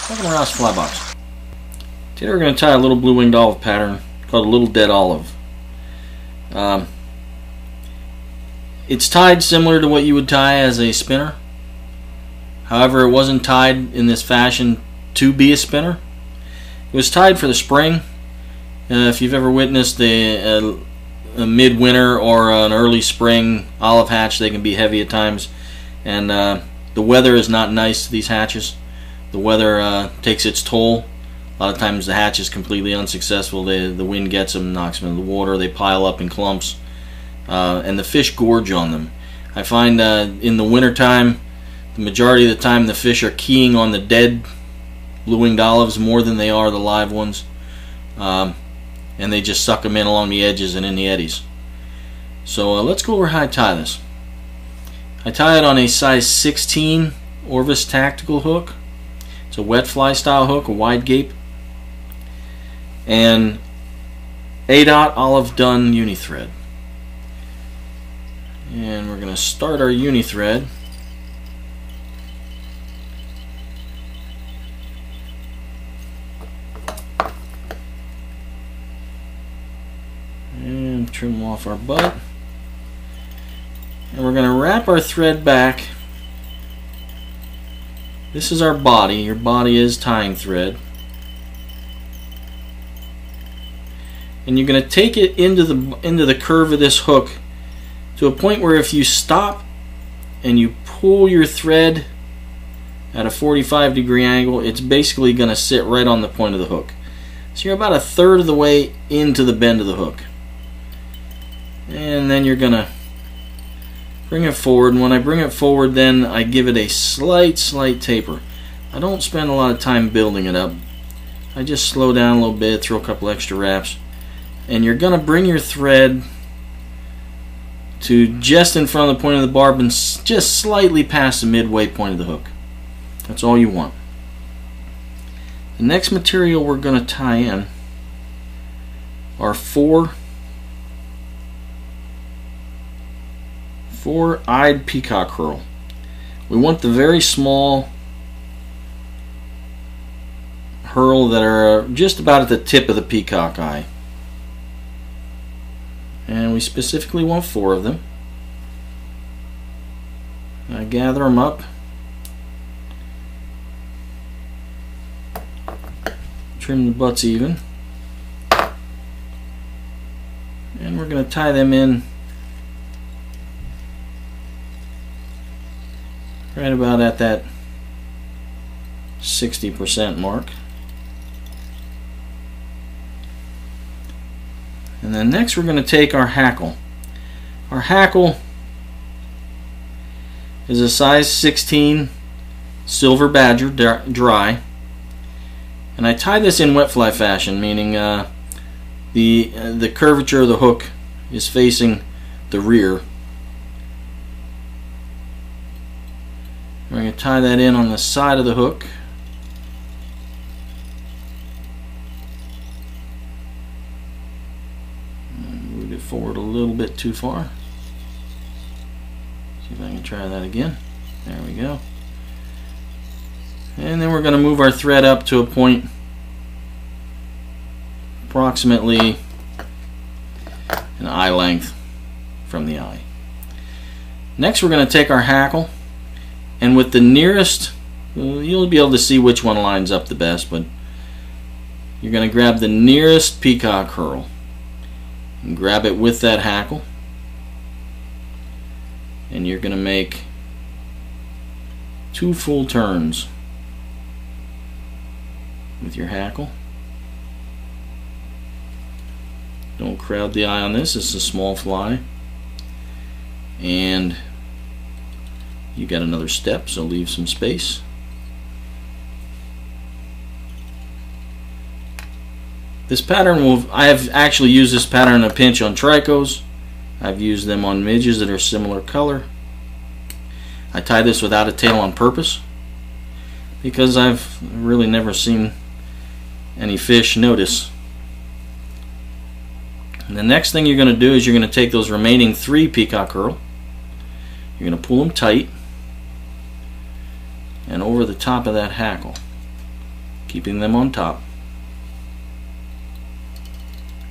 Welcome to Ross Fly Box. Today we're going to tie a little blue-winged olive pattern called a little dead olive. It's tied similar to what you would tie as a spinner. However, it wasn't tied in this fashion to be a spinner. It was tied for the spring. If you've ever witnessed a midwinter or an early spring olive hatch, they can be heavy at times. And the weather is not nice to these hatches. The weather takes its toll. A lot of times the hatch is completely unsuccessful. The wind gets them, knocks them into the water. They pile up in clumps, and the fish gorge on them. I find in the wintertime, the majority of the time the fish are keying on the dead blue-winged olives more than they are the live ones, and they just suck them in along the edges and in the eddies. So let's go over how I tie this. I tie it on a size 16 Orvis tactical hook. It's a wet fly style hook, a wide gape, and A-dot olive dun uni thread. And we're going to start our uni thread. And trim off our butt. And we're going to wrap our thread back. This is our body. Your body is tying thread. And you're going to take it into the curve of this hook to a point where if you stop and you pull your thread at a 45-degree angle, it's basically going to sit right on the point of the hook. So you're about a third of the way into the bend of the hook. And then you're going to bring it forward, and when I bring it forward, then I give it a slight taper. I don't spend a lot of time building it up. I just slow down a little bit, throw a couple extra wraps, and you're going to bring your thread to just in front of the point of the barb and just slightly past the midway point of the hook. That's all you want. The next material we're going to tie in are four-eyed peacock herl. We want the very small herl that are just about at the tip of the peacock eye. And we specifically want 4 of them. I gather them up. Trim the butts even. And we're going to tie them in right about at that 60% mark. And then next we're going to take our hackle. Our hackle is a size 16 silver badger dry. And I tie this in wet fly fashion, meaning the curvature of the hook is facing the rear. We're going to tie that in on the side of the hook. Move it forward a little bit too far. See if I can try that again. There we go. And then we're going to move our thread up to a point approximately an eye length from the eye. Next we're going to take our hackle, and with the nearest, you'll be able to see which one lines up the best, but you're going to grab the nearest peacock herl and grab it with that hackle, and you're going to make 2 full turns with your hackle. Don't crowd the eye on this. It's a small fly, and you got another step, so leave some space. This pattern I have actually used this pattern in a pinch on tricos. I've used them on midges that are similar color. I tie this without a tail on purpose because I've really never seen any fish notice. And the next thing you're going to do is you're going to take those remaining 3 peacock herl, you're going to pull them tight and over the top of that hackle. keeping them on top.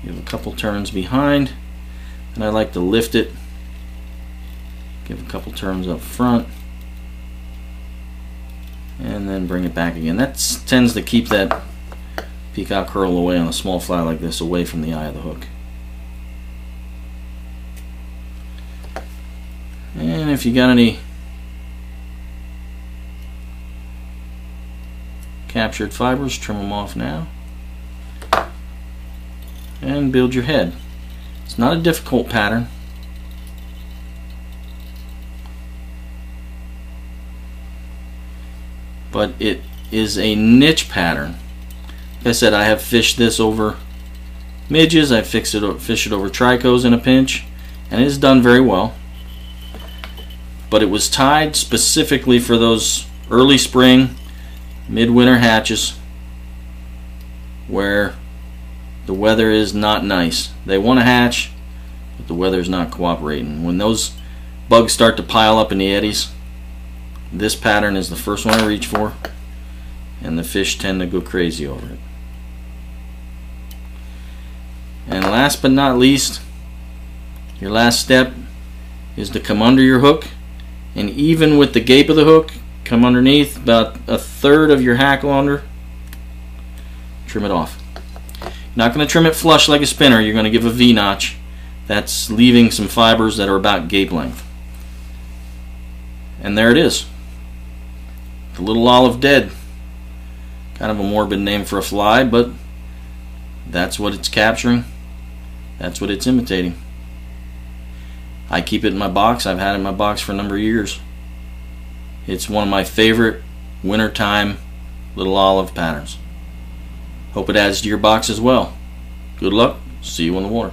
Give a couple turns behind, and I like to lift it. Give a couple turns up front, and then bring it back again. That tends to keep that peacock curl away on a small fly like this, away from the eye of the hook. And if you got any captured fibers, trim them off now and build your head. It's not a difficult pattern. But it is a niche pattern. Like I said, I have fished this over midges, I fished it over tricos in a pinch, and it is done very well. But it was tied specifically for those early spring, midwinter hatches where the weather is not nice. They want to hatch, but the weather is not cooperating. When those bugs start to pile up in the eddies, this pattern is the first one I reach for, and the fish tend to go crazy over it. And last but not least, your last step is to come under your hook, and even with the gape of the hook, come underneath about a third of your hackle under, trim it off. You're not going to trim it flush like a spinner. You're going to give a V-notch. That's leaving some fibers that are about gape length. And there it is. The little olive dead. Kind of a morbid name for a fly, but that's what it's capturing. That's what it's imitating. I keep it in my box. I've had it in my box for a number of years. It's one of my favorite wintertime little olive patterns. Hope it adds to your box as well. Good luck. See you in the water.